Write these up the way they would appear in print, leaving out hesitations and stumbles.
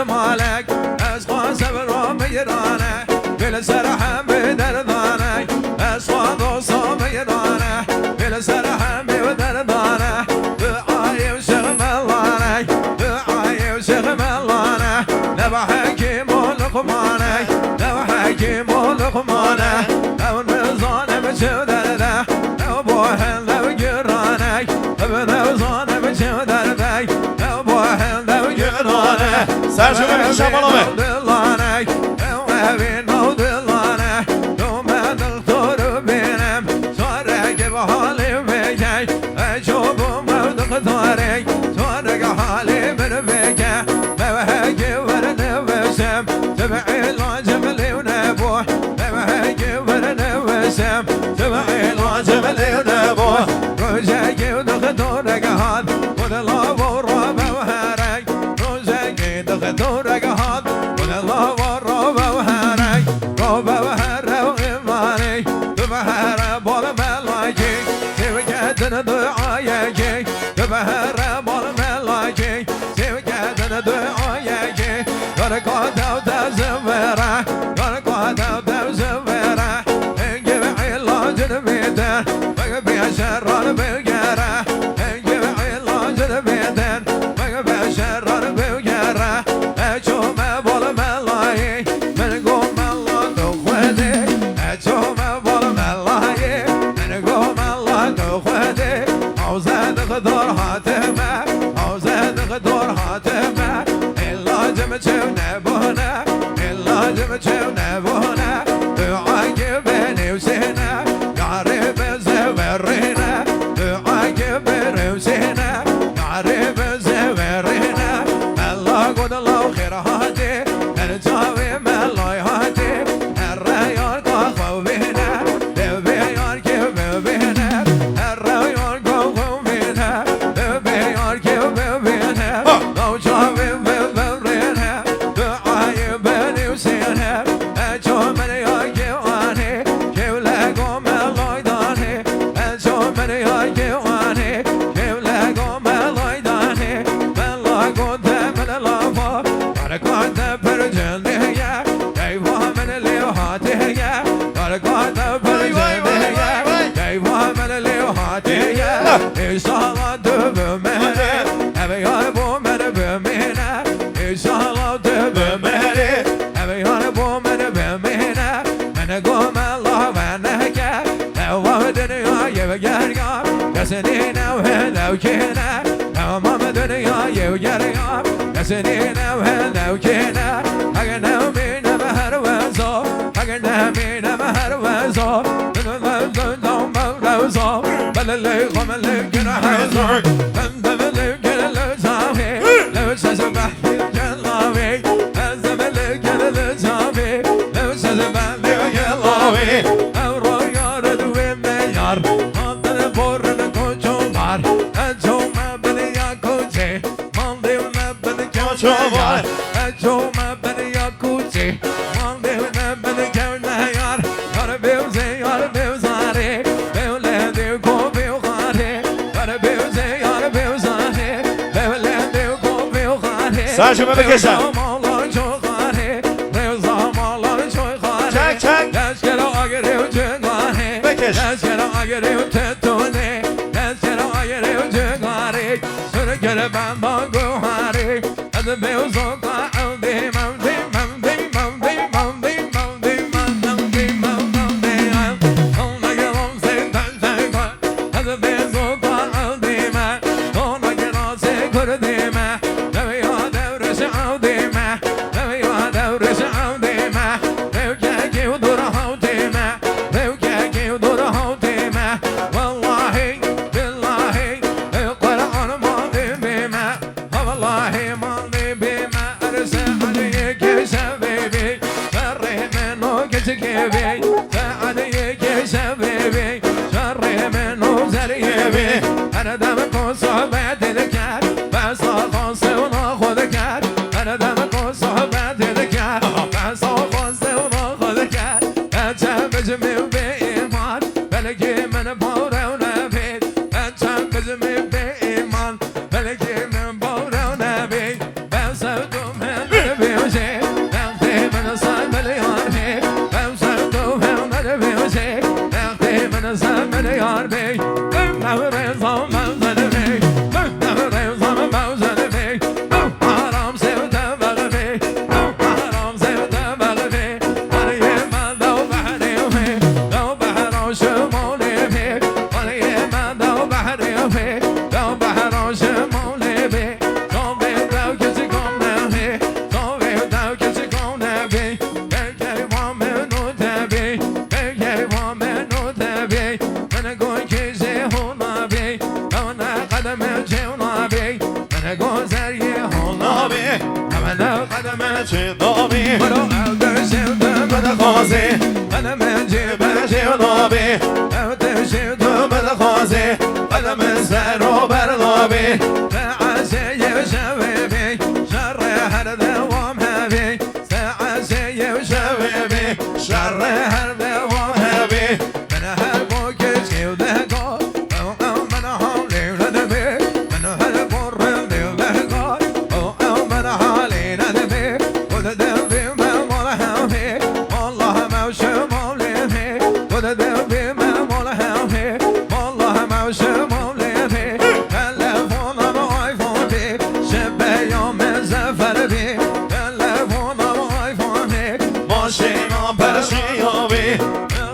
مالك أسقى سبر ميرانه بالسرح بدردانه أسقى ضوص ميرانه بالسرح بدردانه دعاي وشغم الله دعاي وشغم الله لو حكيم لقمانه لو حكيم لقمانه لو نزان بشدرده لو بوهن لو جرانه لو زان بشدرده لو بوهن لو جرانه Sergio Şabalame. Sergio Memekesa. Çek çek. Mekeş. من دم کن صحبت دل کرد بسا خواسته اونا خود کرد من دم کن صحبت دل کرد بسا خواسته اونا خود کرد چند بجمیم به ایمان بلکه من باره و نبید چند بجمیم به ایمان بلکه من باره و نبید بسا تو من بیوشه وقتی من سن بلیار بید بسا تو من بیوشه وقتی من سن بلیار بید نورزام موزن بید نورزام موزن بید حرام سوته بغ بید حرام سوته بغ بید ولی من دو بحری بید دو بحران شمالی بید ولی من دو بحری بید دو بحران شمالی بید تو بید دو کسی کن نبید تو بید دو کسی کن نبید بگی وام منو تبید بگی وام منو تبید من گوی کسی هون نبید من قدم چون نبید من گذری هون نبید من قدم چون نبید برو اودرشم دم خوازی من من جیب نبی اودرشم دم خوازی قدم سر و برنبی سعی شوی شر هر دوام هبی سعی شوی شر هر دوام هبی من هر بوکش یودگار من حالی ندبی من هر برم دیودگار من حالی ندبی خود دبی من مال همی والله موشم مولمی خود دبی من مال همی والله موشم مولمی تلفونم آیفون بی شبه یوم زفر بی تلفونم آیفون بی ماشینم پرشی بی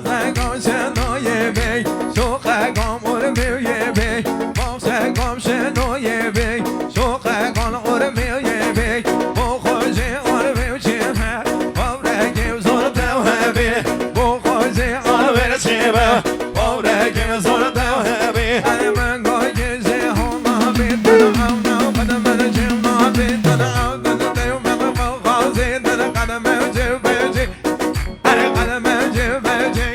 زنگام شنوی بی شوقگام ارمیوی بی مافسگام شنوی بی شوقگان ارمیوی بی بو خوشی ارمیو چیمه بابرگیم زور دوه بی بو خوشی ارمیو چیمه بابرگیم زور دوه بی ای من گوی کسی هون نبید دنم نو قدم من چیم نبید دنم دنم دیو من خوازی دنم قدم جو بیجی هر قدم جو بیجی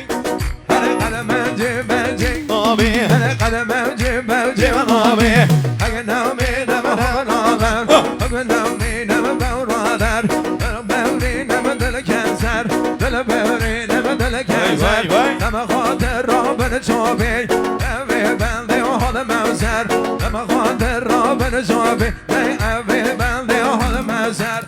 هر قدم جو بیجی نبی هر قدم جو بیجی نبی اگه نمی نم هنابر اگه نمی نم بورادر دل بوری نم دل کنسر دل بوری نم دل کنسر نم خاطر را بن چوبی اوی بنده و حال موزر نم خاطر را بن چوبی ای اوی بنده و حال موزر